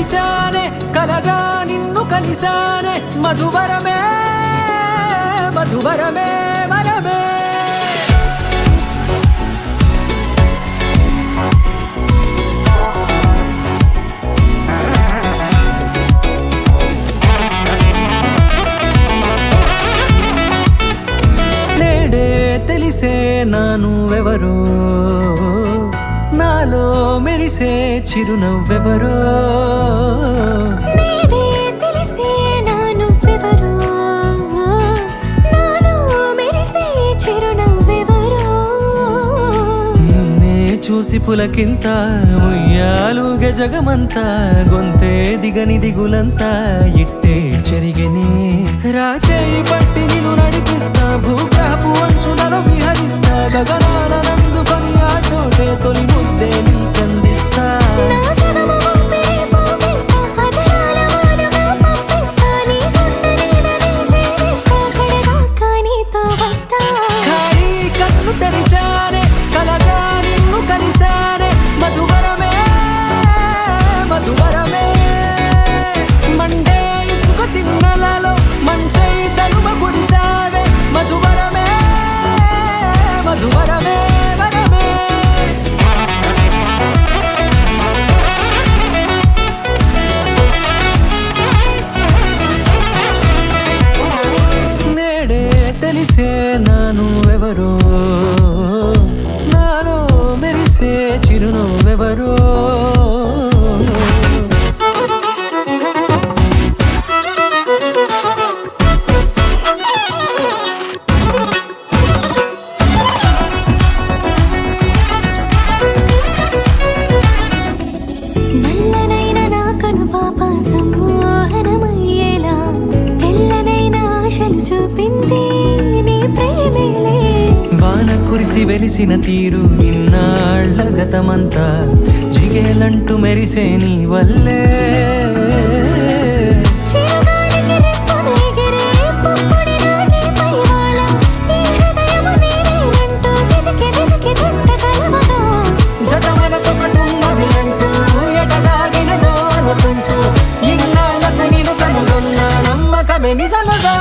తెరిచానే కలగా నిన్ను కలిసానే మధువరమే మధువరమే వరమే నేడే తెలిసే నానువెవరో నాలో మెరిసే చిరునవ్వెవరో నేడే తెలిసే నానువెవరో నాలో మెరిసే చిరునవ్వెవరో నిన్నే చూసి పులకింత ఉయ్యాలుగే జగమంతా గొంతే దిగని దిగులంతా ఇట్టే చెరిగెనే రాచేయి పట్టి నిన్ను నడిపిస్తా భూగ్రహపు అంచులలో విహరిస్తా గగనాల నందుకొని ఆ చోటే తొలి ముద్దే నీకందిస్తా నా సగము ఊపిరి పోగిస్తా అదరాల వాలుగా పంపిస్తా నీ గుండె నీడనే జీవిస్తా కడదాకా నీతో వస్తా ఖాళీ కన్ను తెరిచానే కలగా నిన్ను కలిసానే మధువరమే మధువరమే మండే ఇసుక తిన్నలలో మంచై చలువ కురిసావే మధువరమే మధువరమే వరమే నేడే తెలిసే నానువెవరో నాలో మెరిసే చిరునవ్వెవరో నల్లనైన నా కనుపాప సమ్మోహనమయ్యేలా తెల్లనైన ఆశలు చూపింది నీ ప్రేమేలే వాన కురిసి వెలిసిన తీరు ఇన్నాళ్ల గతమంతా జిగేలంటూ మెరిసే నీ వల్లే చిరుగాలికి రెప్పలు ఎగిరే పుప్పొడిగా నీపై వాల ఈ హృదయము నీదేనంటూ వెతికి వెతికి జంట కలవగా జత మనసొకటున్నది అంటూ ఎటదాగినదో అనుకుంటూ ఇన్నాళ్లకు నేను కనుగొన్న నమ్మకమే నిజముగా